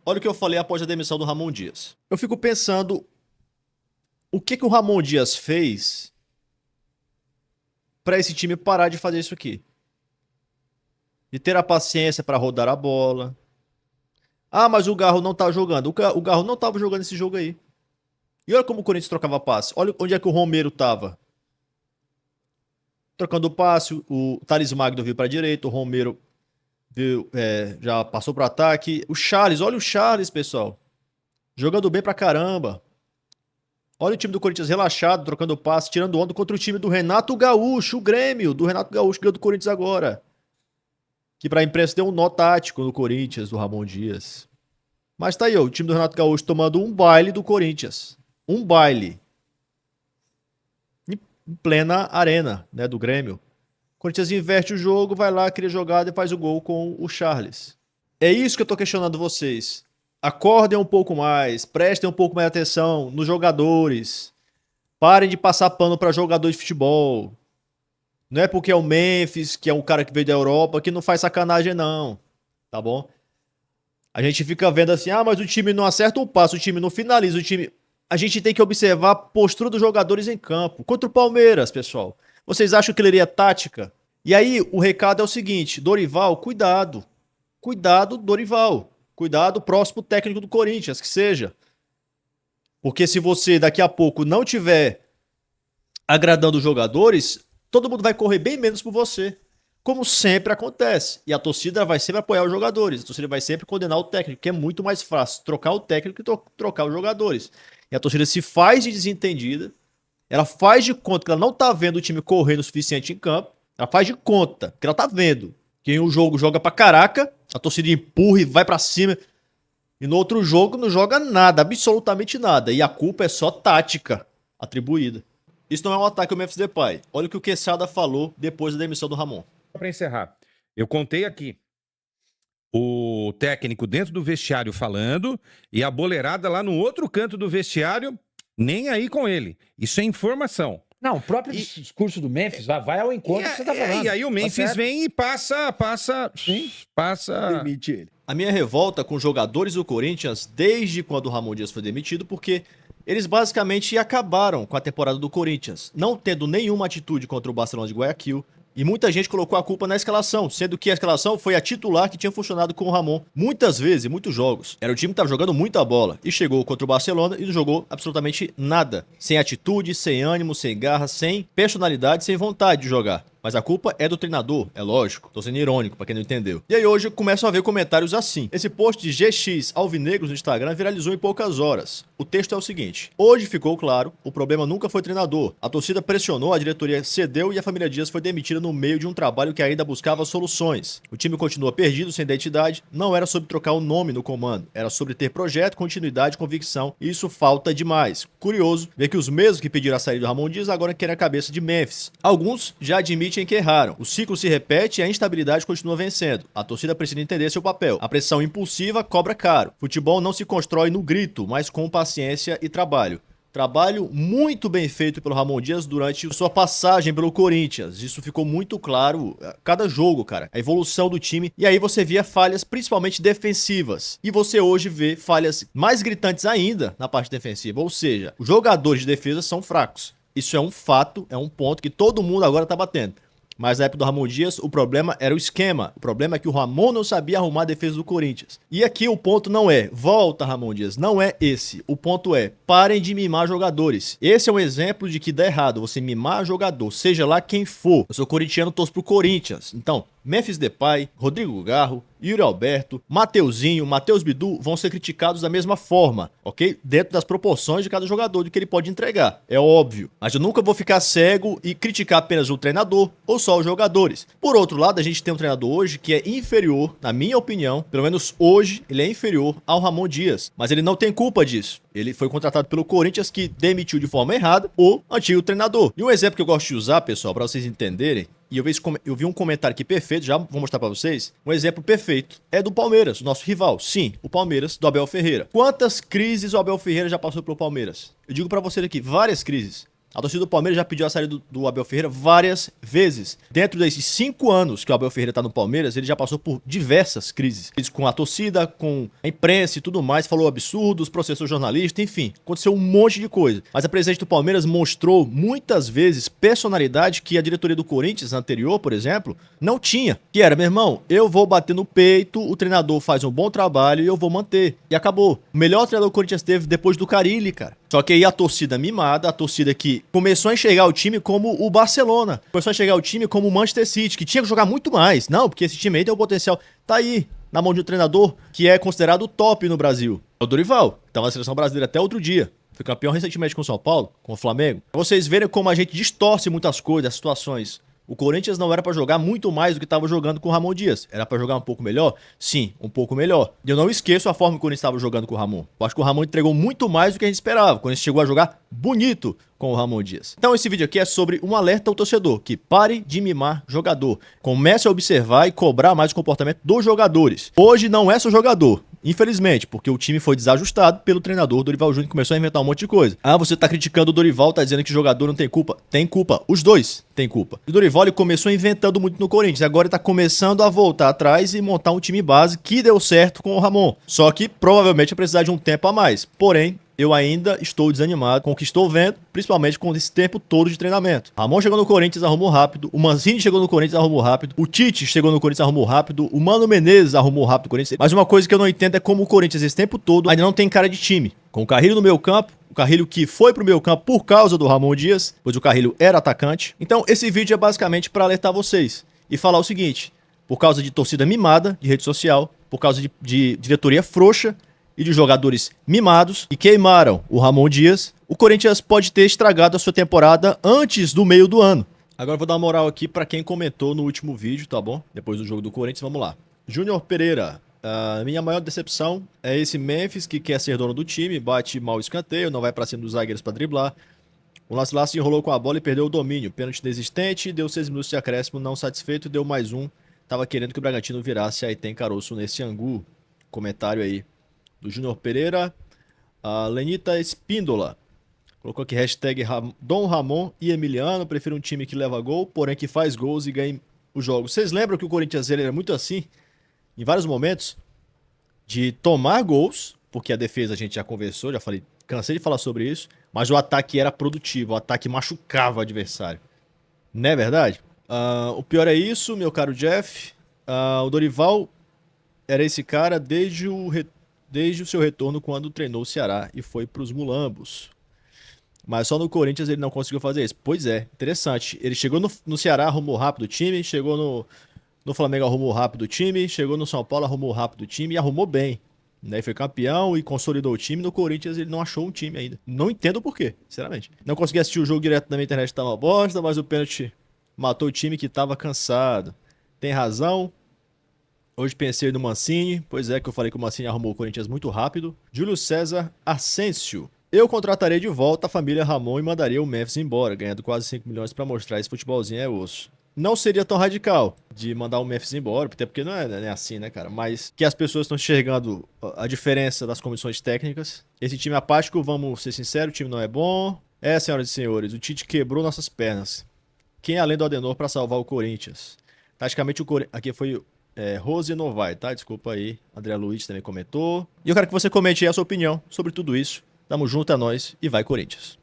Olha o que eu falei após a demissão do Ramon Dias. Eu fico pensando o que o Ramon Dias fez para esse time parar de fazer isso aqui. De ter a paciência para rodar a bola. Ah, mas o Garro não tá jogando. O Garro não tava jogando esse jogo aí. E olha como o Corinthians trocava passe. Olha onde é que o Romero tava. Trocando passe, o Thales Magno veio para direita, o Romero veio, já passou para ataque. O Charles, olha o Charles, pessoal. Jogando bem pra caramba. Olha o time do Corinthians relaxado, trocando passe, tirando onda contra o time do Renato Gaúcho, o Grêmio, do Renato Gaúcho, que ganhou do Corinthians agora. Que pra imprensa deu um nó tático no Corinthians, do Ramon Dias. Mas tá aí, ó, o time do Renato Gaúcho tomando um baile do Corinthians. Um baile. Em plena arena, né, do Grêmio. O Corinthians inverte o jogo, vai lá, cria jogada e faz o gol com o Charles. É isso que eu tô questionando vocês. Acordem um pouco mais, prestem um pouco mais atenção nos jogadores. Parem de passar pano para jogadores de futebol. Não é porque é o Memphis, que é um cara que veio da Europa, que não faz sacanagem, não. Tá bom? A gente fica vendo assim, ah, mas o time não acerta um passo, o time não finaliza, o time. A gente tem que observar a postura dos jogadores em campo. Contra o Palmeiras, pessoal. Vocês acham que ele iria tática? E aí, o recado é o seguinte: Dorival, cuidado. Cuidado, Dorival. Cuidado, próximo técnico do Corinthians, que seja. Porque se você daqui a pouco não tiver agradando os jogadores, todo mundo vai correr bem menos por você. Como sempre acontece. E a torcida vai sempre apoiar os jogadores. A torcida vai sempre condenar o técnico, que é muito mais fácil trocar o técnico que trocar os jogadores. E a torcida se faz de desentendida. Ela faz de conta que ela não tá vendo o time correndo o suficiente em campo. Ela faz de conta que ela tá vendo. Que em um jogo joga pra caraca, a torcida empurra e vai pra cima. E no outro jogo não joga nada, absolutamente nada. E a culpa é só tática atribuída. Isso não é um ataque ao Memphis Depay. Olha o que o Quesada falou depois da demissão do Ramon. Para encerrar, eu contei aqui o técnico dentro do vestiário falando e a boleirada lá no outro canto do vestiário, nem aí com ele. Isso é informação. Não, o próprio discurso do Memphis vai ao encontro do que você tá falando. E aí o Memphis vem e passa. Demite ele. A minha revolta com os jogadores do Corinthians desde quando o Ramon Dias foi demitido, porque eles basicamente acabaram com a temporada do Corinthians, não tendo nenhuma atitude contra o Barcelona de Guayaquil. E muita gente colocou a culpa na escalação, sendo que a escalação foi a titular que tinha funcionado com o Ramon muitas vezes, em muitos jogos. Era o time que estava jogando muita bola e chegou contra o Barcelona e não jogou absolutamente nada. Sem atitude, sem ânimo, sem garra, sem personalidade, sem vontade de jogar. Mas a culpa é do treinador, é lógico. Tô sendo irônico, pra quem não entendeu. E aí hoje começam a ver comentários assim. Esse post de GX Alvinegros no Instagram viralizou em poucas horas. O texto é o seguinte: hoje ficou claro, o problema nunca foi treinador. A torcida pressionou, a diretoria cedeu e a família Dias foi demitida no meio de um trabalho que ainda buscava soluções. O time continua perdido, sem identidade. Não era sobre trocar o nome no comando. Era sobre ter projeto, continuidade, convicção. E isso falta demais. Curioso ver que os mesmos que pediram a saída do Ramon Dias agora querem a cabeça de Memphis. Alguns já admitem que erraram. O ciclo se repete e a instabilidade continua vencendo. A torcida precisa entender seu papel. A pressão impulsiva cobra caro. Futebol não se constrói no grito, mas com paciência e trabalho. Trabalho muito bem feito pelo Ramon Dias durante sua passagem pelo Corinthians. Isso ficou muito claro a cada jogo, cara. A evolução do time. E aí você via falhas principalmente defensivas. E você hoje vê falhas mais gritantes ainda na parte defensiva. Ou seja, os jogadores de defesa são fracos. Isso é um fato, é um ponto que todo mundo agora tá batendo. Mas na época do Ramon Dias, o problema era o esquema. O problema é que o Ramon não sabia arrumar a defesa do Corinthians. E aqui o ponto não é, volta Ramon Dias, não é esse. O ponto é, parem de mimar jogadores. Esse é um exemplo de que dá errado, você mimar jogador, seja lá quem for. Eu sou corintiano, torço pro Corinthians. Então, Memphis Depay, Rodrigo Garro, Yuri Alberto, Mateuzinho, Matheus Bidu vão ser criticados da mesma forma, ok? Dentro das proporções de cada jogador, do que ele pode entregar, é óbvio. Mas eu nunca vou ficar cego e criticar apenas o treinador ou só os jogadores. Por outro lado, a gente tem um treinador hoje que é inferior, na minha opinião, pelo menos hoje, ele é inferior ao Ramon Dias. Mas ele não tem culpa disso. Ele foi contratado pelo Corinthians, que demitiu de forma errada o antigo treinador. E um exemplo que eu gosto de usar, pessoal, para vocês entenderem, e eu vi um comentário aqui perfeito, já vou mostrar pra vocês. Um exemplo perfeito é do Palmeiras, nosso rival. Sim, o Palmeiras, do Abel Ferreira. Quantas crises o Abel Ferreira já passou pelo Palmeiras? Eu digo pra vocês aqui, várias crises. A torcida do Palmeiras já pediu a saída do Abel Ferreira várias vezes. Dentro desses 5 anos que o Abel Ferreira tá no Palmeiras, ele já passou por diversas crises. Com a torcida, com a imprensa e tudo mais, falou absurdos, processou jornalista, enfim. Aconteceu um monte de coisa. Mas a presidente do Palmeiras mostrou muitas vezes personalidade que a diretoria do Corinthians anterior, por exemplo, não tinha. Que era, meu irmão, eu vou bater no peito, o treinador faz um bom trabalho e eu vou manter. E acabou. O melhor treinador que o Corinthians teve depois do Carille, cara. Só que aí a torcida mimada, a torcida que começou a enxergar o time como o Barcelona, começou a enxergar o time como o Manchester City, que tinha que jogar muito mais. Não, porque esse time aí tem um potencial. Tá aí, na mão de um treinador que é considerado o top no Brasil. É o Dorival, que tava na seleção brasileira até outro dia. Foi campeão recentemente com o São Paulo, com o Flamengo. Pra vocês verem como a gente distorce muitas coisas, as situações. O Corinthians não era pra jogar muito mais do que estava jogando com o Ramon Dias. Era pra jogar um pouco melhor? Sim, um pouco melhor. E eu não esqueço a forma que o Corinthians estava jogando com o Ramon. Eu acho que o Ramon entregou muito mais do que a gente esperava. O Corinthians chegou a jogar bonito com o Ramon Dias. Então esse vídeo aqui é sobre um alerta ao torcedor, que pare de mimar jogador. Comece a observar e cobrar mais o comportamento dos jogadores. Hoje não é só jogador. Infelizmente, porque o time foi desajustado pelo treinador Dorival Júnior, que começou a inventar um monte de coisa. Ah, você tá criticando o Dorival, tá dizendo que o jogador não tem culpa. Tem culpa. Os dois têm culpa. O Dorival ele começou inventando muito no Corinthians. Agora ele tá começando a voltar atrás e montar um time base que deu certo com o Ramon. Só que provavelmente vai precisar de um tempo a mais. Porém, eu ainda estou desanimado com o que estou vendo, principalmente com esse tempo todo de treinamento. Ramon chegou no Corinthians, arrumou rápido. O Mancini chegou no Corinthians, arrumou rápido. O Tite chegou no Corinthians, arrumou rápido. O Mano Menezes arrumou rápido o Corinthians. Mas uma coisa que eu não entendo é como o Corinthians esse tempo todo ainda não tem cara de time. Com o Carrilho no meio campo, o Carrilho que foi pro meio campo por causa do Ramon Dias, pois o Carrilho era atacante. Então esse vídeo é basicamente para alertar vocês e falar o seguinte: por causa de torcida mimada de rede social, por causa de diretoria frouxa e de jogadores mimados que queimaram o Ramon Dias, o Corinthians pode ter estragado a sua temporada antes do meio do ano. Agora eu vou dar uma moral aqui pra quem comentou no último vídeo, tá bom? Depois do jogo do Corinthians, vamos lá. Júnior Pereira, a minha maior decepção é esse Memphis que quer ser dono do time, bate mal o escanteio, não vai pra cima dos zagueiros pra driblar. O Lance enrolou com a bola e perdeu o domínio. Pênalti desistente, deu 6 minutos de acréscimo, não satisfeito, deu mais um. Tava querendo que o Bragantino virasse, aí tem caroço nesse angu. Comentário aí do Júnior Pereira. A Lenita Espíndola colocou aqui hashtag Dom Ramon e Emiliano. Prefiro um time que leva gol, porém que faz gols e ganha os jogos. Vocês lembram que o Corinthians ele era muito assim, em vários momentos, de tomar gols, porque a defesa a gente já conversou, já falei, cansei de falar sobre isso, mas o ataque era produtivo, o ataque machucava o adversário. Não é verdade? O pior é isso, meu caro Jeff. O Dorival era esse cara desde o seu retorno quando treinou o Ceará e foi para os mulambos. Mas só no Corinthians ele não conseguiu fazer isso. Pois é, interessante. Ele chegou no Ceará, arrumou rápido o time, chegou no Flamengo, arrumou rápido o time, chegou no São Paulo, arrumou rápido o time e arrumou bem. Daí foi campeão e consolidou o time. No Corinthians ele não achou um time ainda. Não entendo por quê, sinceramente. Não consegui assistir o jogo direto na minha internet, tá uma bosta, mas o pênalti matou o time que tava cansado. Tem razão. Hoje pensei no Mancini, pois é que eu falei que o Mancini arrumou o Corinthians muito rápido. Júlio César Asensio. Eu contrataria de volta a família Ramon e mandaria o Memphis embora, ganhando quase 5 milhões pra mostrar esse futebolzinho é osso. Não seria tão radical de mandar o Memphis embora, até porque não é assim, né, cara? Mas que as pessoas estão enxergando a diferença das comissões técnicas. Esse time apático, vamos ser sinceros, o time não é bom. Senhoras e senhores, o Tite quebrou nossas pernas. Quem além do Adenor pra salvar o Corinthians? Taticamente o Corinthians... Aqui foi... Rose Novai, tá? Desculpa aí. André Luiz também comentou. E eu quero que você comente aí a sua opinião sobre tudo isso. Tamo junto, é nóis e vai Corinthians.